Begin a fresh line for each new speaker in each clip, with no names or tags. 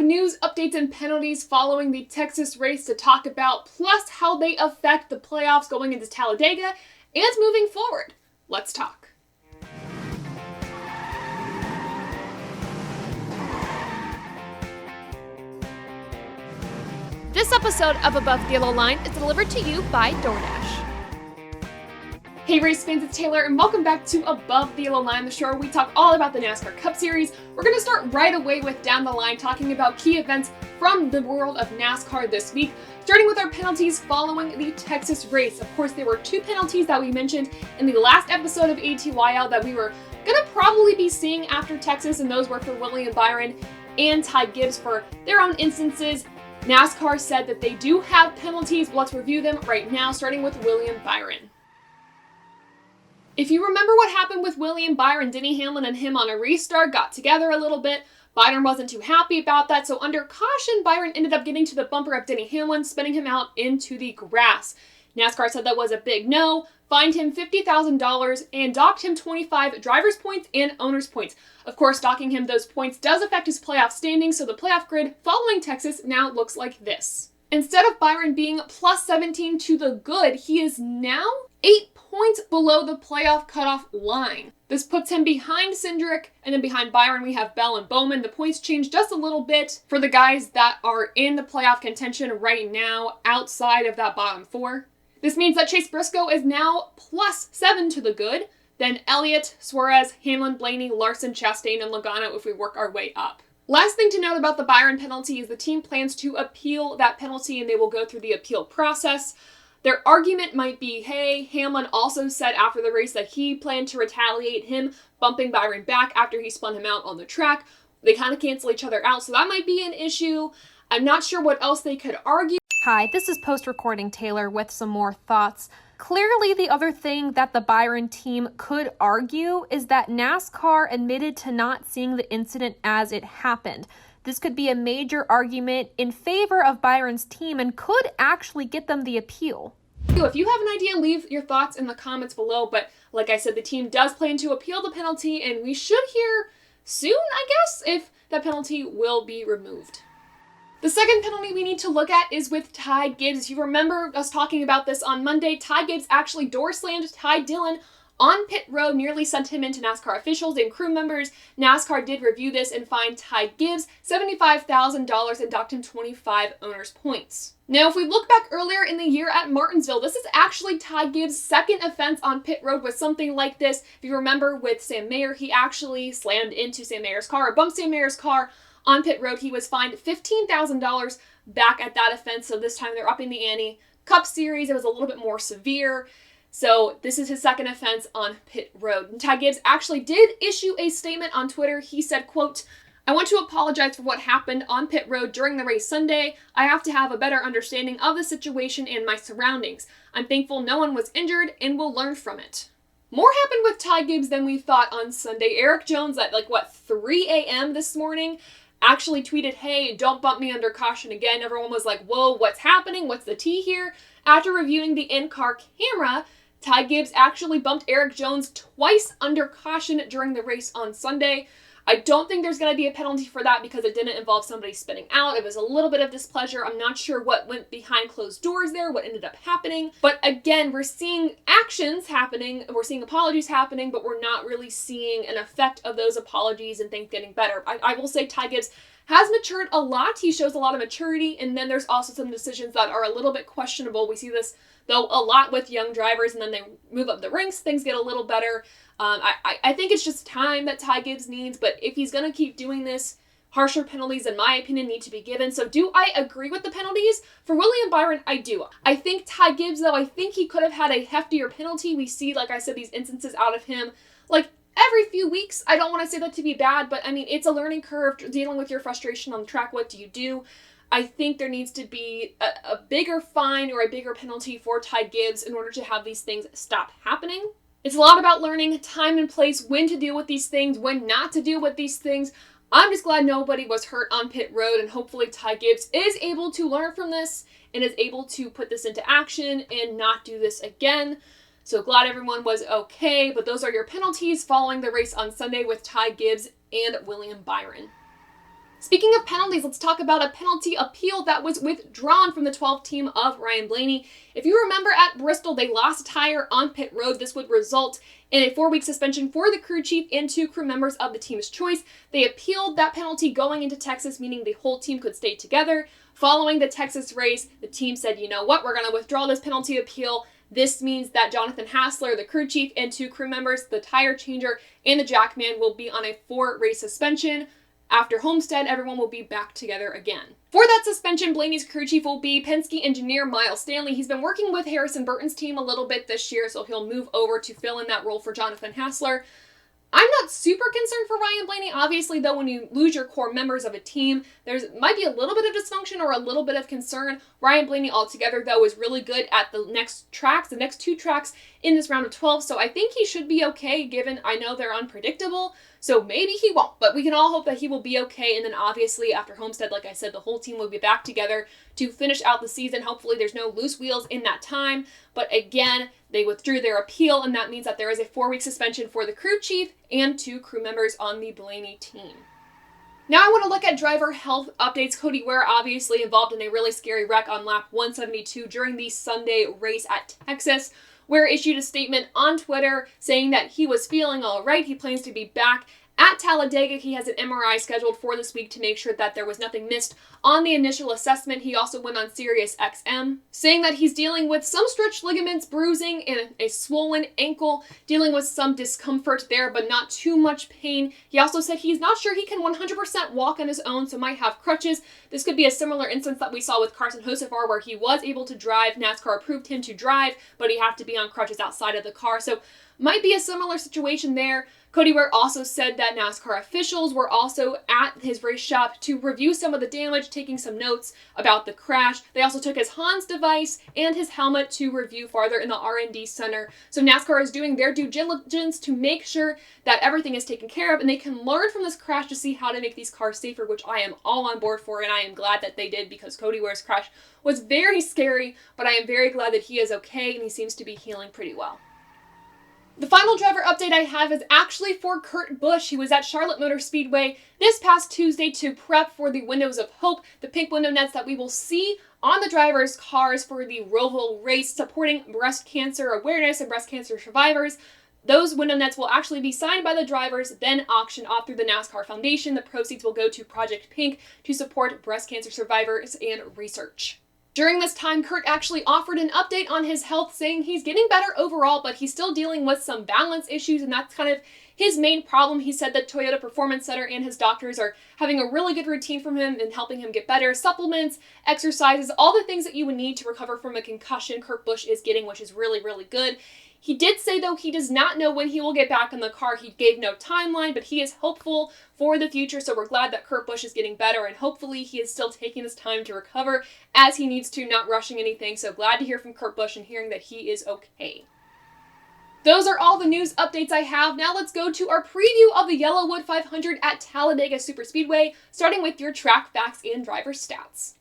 news, updates, and penalties following the Texas race to talk about, plus how they affect the playoffs going into Talladega and moving forward. Let's talk. This episode of Above the Yellow Line is delivered to you by Doordash. Hey race fans, it's Taylor, and welcome back to Above the Yellow Line, the show where we talk all about the NASCAR Cup Series. We're going to start right away with Down the Line, talking about key events from the world of NASCAR this week, starting with our penalties following the Texas race. Of course, there were two penalties that we mentioned in the last episode of ATYL that we were going to probably be seeing after Texas, and those were for William Byron and Ty Gibbs for their own instances. NASCAR said that they do have penalties. Let's review them right now, starting with William Byron. If you remember what happened with William Byron, Denny Hamlin and him on a restart got together a little bit. Byron wasn't too happy about that, so under caution, Byron ended up getting to the bumper of Denny Hamlin, spinning him out into the grass. NASCAR said that was a big no, fined him $50,000, and docked him 25 driver's points and owner's points. Of course, docking him those points does affect his playoff standing, so the playoff grid following Texas now looks like this. Instead of Byron being plus 17 to the good, he is now 8 points below the playoff cutoff line. This puts him behind Cindric, and then behind Byron we have Bell and Bowman. The points change just a little bit for the guys that are in the playoff contention right now outside of that bottom four. This means that Chase Briscoe is now plus 7 to the good, then Elliott, Suarez, Hamlin, Blaney, Larson, Chastain, and Logano if we work our way up. Last thing to note about the Byron penalty is the team plans to appeal that penalty, and they will go through the appeal process. Their argument might be, hey, Hamlin also said after the race that he planned to retaliate, him bumping Byron back after he spun him out on the track. They kind of cancel each other out, so that might be an issue. I'm not sure what else they could argue.
Hi, this is post-recording Taylor with some more thoughts. Clearly, the other thing that the Byron team could argue is that NASCAR admitted to not seeing the incident as it happened. This could be a major argument in favor of Byron's team and could actually get them the appeal.
If you have an idea, leave your thoughts in the comments below, but like I said, the team does plan to appeal the penalty, and we should hear soon, I guess, if that penalty will be removed. The second penalty we need to look at is with Ty Gibbs. If you remember us talking about this on Monday, Ty Gibbs actually door slammed Ty Dillon on pit road, nearly sent him into NASCAR officials and crew members. NASCAR did review this and fined Ty Gibbs $75,000 and docked him 25 owner's points. Now, if we look back earlier in the year at Martinsville, this is actually Ty Gibbs' second offense on pit road with something like this. If you remember with Sam Mayer, he actually slammed into Sam Mayer's car, or bumped Sam Mayer's car on pit road. He was fined $15,000 back at that offense, so this time they're upping the ante. Cup Series, it was a little bit more severe. So this is his second offense on pit road. And Ty Gibbs actually did issue a statement on Twitter. He said, quote, "I want to apologize for what happened on pit road during the race Sunday. I have to have a better understanding of the situation and my surroundings. I'm thankful no one was injured and will learn from it." More happened with Ty Gibbs than we thought on Sunday. Eric Jones at 3 a.m. this morning actually tweeted, "Hey, don't bump me under caution again." Everyone was like, whoa, what's happening? What's the tea here? After reviewing the in-car camera, Ty Gibbs actually bumped Eric Jones twice under caution during the race on Sunday. I don't think there's going to be a penalty for that because it didn't involve somebody spinning out. It was a little bit of displeasure. I'm not sure what went behind closed doors there, what ended up happening. But again, we're seeing actions happening, we're seeing apologies happening, but we're not really seeing an effect of those apologies and things getting better. I will say Ty Gibbs has matured a lot. He shows a lot of maturity, and then there's also some decisions that are a little bit questionable. We see this, though, a lot with young drivers, and then they move up the ranks, things get a little better. I think it's just time that Ty Gibbs needs, but if he's going to keep doing this, harsher penalties, in my opinion, need to be given. So do I agree with the penalties? For William Byron, I do. I think Ty Gibbs, though, I think he could have had a heftier penalty. We see, like I said, these instances out of him, every few weeks. I don't want to say that to be bad, but I mean, it's a learning curve dealing with your frustration on the track. What do you do? I think there needs to be a bigger fine or a bigger penalty for Ty Gibbs in order to have these things stop happening. It's a lot about learning time and place, when to deal with these things, when not to deal with these things. I'm just glad nobody was hurt on pit road, and hopefully Ty Gibbs is able to learn from this and is able to put this into action and not do this again. So glad everyone was okay, but those are your penalties following the race on Sunday with Ty Gibbs and William Byron. Speaking of penalties, let's talk about a penalty appeal that was withdrawn from the 12 team of Ryan Blaney. If you remember at Bristol, they lost a tire on pit road. This would result in a 4-week suspension for the crew chief and 2 crew members of the team's choice. They appealed that penalty going into Texas, meaning the whole team could stay together. Following the Texas race, the team said, you know what, we're going to withdraw this penalty appeal. This means that Jonathan Hassler, the crew chief, and 2 crew members, the tire changer, and the jackman will be on a 4-race suspension. After Homestead, everyone will be back together again. For that suspension, Blaney's crew chief will be Penske engineer Miles Stanley. He's been working with Harrison Burton's team a little bit this year, so he'll move over to fill in that role for Jonathan Hassler. I'm not super concerned for Ryan Blaney. Obviously, though, when you lose your core members of a team, there might be a little bit of dysfunction or a little bit of concern. Ryan Blaney altogether, though, is really good at the next 2 tracks in this round of 12, so I think he should be okay, given I know they're unpredictable, so maybe he won't, but we can all hope that he will be okay, and then obviously after Homestead, like I said, the whole team will be back together to finish out the season. Hopefully there's no loose wheels in that time, but again, they withdrew their appeal, and that means that there is a 4-week suspension for the crew chief and 2 crew members on the Blaney team. Now I want to look at driver health updates. Cody Ware obviously involved in a really scary wreck on lap 172 during the Sunday race at Texas. Ware issued a statement on Twitter saying that he was feeling all right. He plans to be back at Talladega. He has an MRI scheduled for this week to make sure that there was nothing missed on the initial assessment. He also went on Sirius XM, saying that he's dealing with some stretched ligaments, bruising, and a swollen ankle, dealing with some discomfort there, but not too much pain. He also said he's not sure he can 100% walk on his own, so might have crutches. This could be a similar instance that we saw with Carson Hocevar, where he was able to drive. NASCAR approved him to drive, but he had to be on crutches outside of the car, so might be a similar situation there. Cody Ware also said that NASCAR officials were also at his race shop to review some of the damage, taking some notes about the crash. They also took his Hans device and his helmet to review farther in the R&D center. So NASCAR is doing their due diligence to make sure that everything is taken care of and they can learn from this crash to see how to make these cars safer, which I am all on board for, and I am glad that they did, because Cody Ware's crash was very scary, but I am very glad that he is okay and he seems to be healing pretty well. The final driver update I have is actually for Kurt Busch. He was at Charlotte Motor Speedway this past Tuesday to prep for the Windows of Hope, the pink window nets that we will see on the drivers' cars for the Roval race, supporting breast cancer awareness and breast cancer survivors. Those window nets will actually be signed by the drivers, then auctioned off through the NASCAR Foundation. The proceeds will go to Project Pink to support breast cancer survivors and research. During this time, Kurt actually offered an update on his health, saying he's getting better overall, but he's still dealing with some balance issues, and that's kind of his main problem. He said that Toyota Performance Center and his doctors are having a really good routine from him and helping him get better. Supplements, exercises, all the things that you would need to recover from a concussion, Kurt Busch is getting, which is really, really good. He did say, though, he does not know when he will get back in the car. He gave no timeline, but he is hopeful for the future, so we're glad that Kurt Busch is getting better, and hopefully he is still taking his time to recover as he needs to, not rushing anything. So glad to hear from Kurt Busch and hearing that he is okay. Those are all the news updates I have. Now let's go to our preview of the Yellowwood 500 at Talladega Superspeedway, starting with your track facts and driver stats.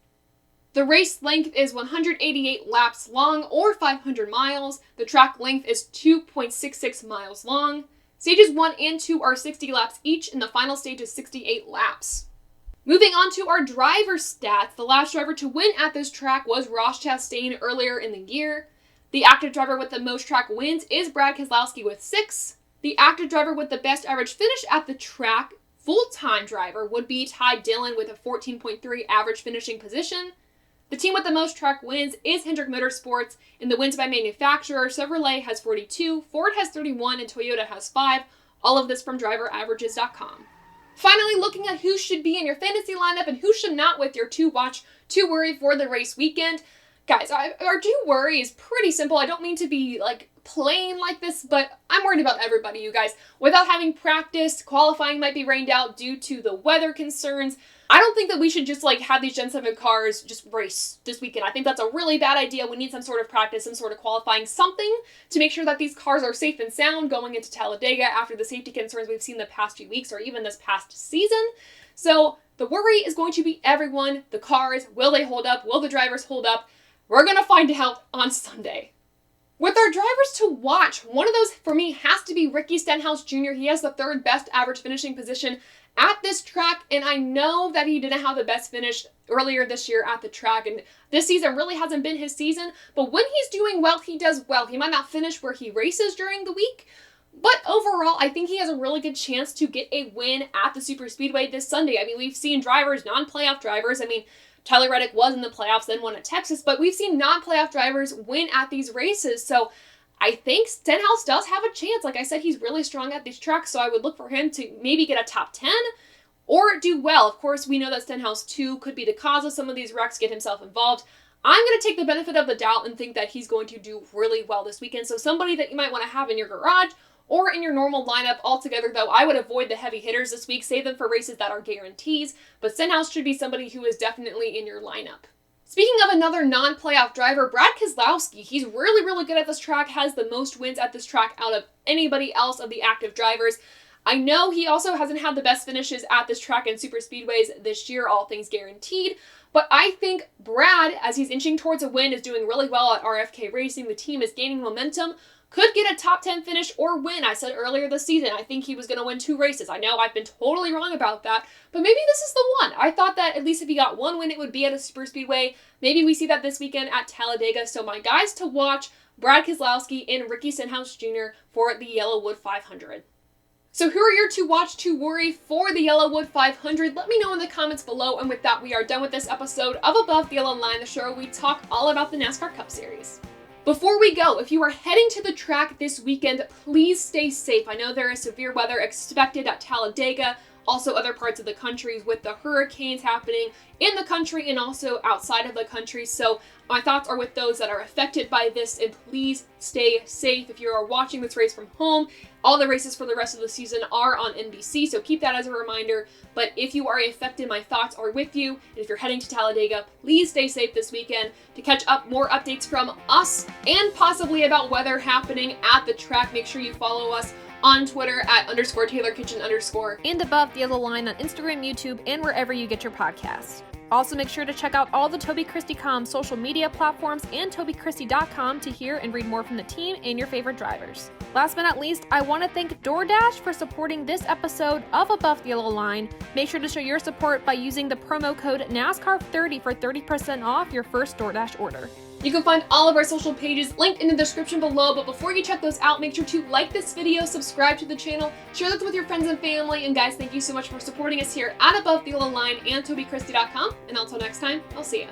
The race length is 188 laps long, or 500 miles. The track length is 2.66 miles long. Stages 1 and 2 are 60 laps each, and the final stage is 68 laps. Moving on to our driver stats, the last driver to win at this track was Ross Chastain earlier in the year. The active driver with the most track wins is Brad Keselowski with 6. The active driver with the best average finish at the track, full-time driver, would be Ty Dillon with a 14.3 average finishing position. The team with the most track wins is Hendrick Motorsports. In the wins by manufacturer, Chevrolet has 42, Ford has 31, and Toyota has 5. All of this from driveraverages.com. Finally, looking at who should be in your fantasy lineup and who should not with your to-watch, to-worry for the race weekend. Guys, our to-worry is pretty simple. I don't mean to be, plain like this, but I'm worried about everybody, you guys. Without having practiced, qualifying might be rained out due to the weather concerns. I don't think that we should just have these Gen 7 cars just race this weekend. I think that's a really bad idea. We need some sort of practice, some sort of qualifying, something to make sure that these cars are safe and sound going into Talladega after the safety concerns we've seen the past few weeks or even this past season. So the worry is going to be everyone, the cars. Will they hold up? Will the drivers hold up? We're going to find out on Sunday. With our drivers to watch, one of those for me has to be Ricky Stenhouse Jr. He has the 3rd best average finishing position at this track, and I know that he didn't have the best finish earlier this year at the track, and this season really hasn't been his season, but when he's doing well, he does well. He might not finish where he races during the week, but overall, I think he has a really good chance to get a win at the Super Speedway this Sunday. I mean, we've seen drivers, non-playoff drivers, I mean, Tyler Reddick was in the playoffs, then won at Texas, but we've seen non-playoff drivers win at these races, so I think Stenhouse does have a chance. Like I said, he's really strong at these tracks, so I would look for him to maybe get a top 10 or do well. Of course, we know that Stenhouse, too, could be the cause of some of these wrecks, get himself involved. I'm going to take the benefit of the doubt and think that he's going to do really well this weekend, so somebody that you might want to have in your garage or in your normal lineup altogether, though I would avoid the heavy hitters this week, save them for races that are guarantees, but Stenhouse should be somebody who is definitely in your lineup. Speaking of another non-playoff driver, Brad Keselowski, he's really, really good at this track, has the most wins at this track out of anybody else of the active drivers. I know he also hasn't had the best finishes at this track in super speedways this year, all things guaranteed, but I think Brad, as he's inching towards a win, is doing really well at RFK Racing. The team is gaining momentum, could get a top 10 finish or win. I said earlier this season, I think he was going to win 2 races. I know I've been totally wrong about that, but maybe this is the one. I thought that at least if he got 1 win, it would be at a super speedway. Maybe we see that this weekend at Talladega. So my guys to watch, Brad Keselowski and Ricky Stenhouse Jr. for the Yellowwood 500. So who are your to watch, to worry for the Yellowwood 500? Let me know in the comments below. And with that, we are done with this episode of Above the Yellow Line, the show where we talk all about the NASCAR Cup Series. Before we go, if you are heading to the track this weekend, please stay safe. I know there is severe weather expected at Talladega, also other parts of the country with the hurricanes happening in the country and also outside of the country. So my thoughts are with those that are affected by this, and please stay safe. If you are watching this race from home, all the races for the rest of the season are on NBC, so keep that as a reminder. But if you are affected, my thoughts are with you. And if you're heading to Talladega, please stay safe this weekend. To catch up more updates from us and possibly about weather happening at the track, make sure you follow us on Twitter at _TaylorKitchen_
and Above the Yellow Line on Instagram, YouTube, and wherever you get your podcasts. Also, make sure to check out all the TobyChristieCom social media platforms and TobyChristie.com to hear and read more from the team and your favorite drivers. Last but not least, I want to thank Doordash for supporting this episode of Above the Yellow Line. Make sure to show your support by using the promo code NASCAR30 for 30% off your first Doordash order.
You can find all of our social pages linked in the description below, but before you check those out, make sure to like this video, subscribe to the channel, share this with your friends and family, and guys, thank you so much for supporting us here at Above the Yellow Line and TobyChristie.com, and until next time, I'll see ya.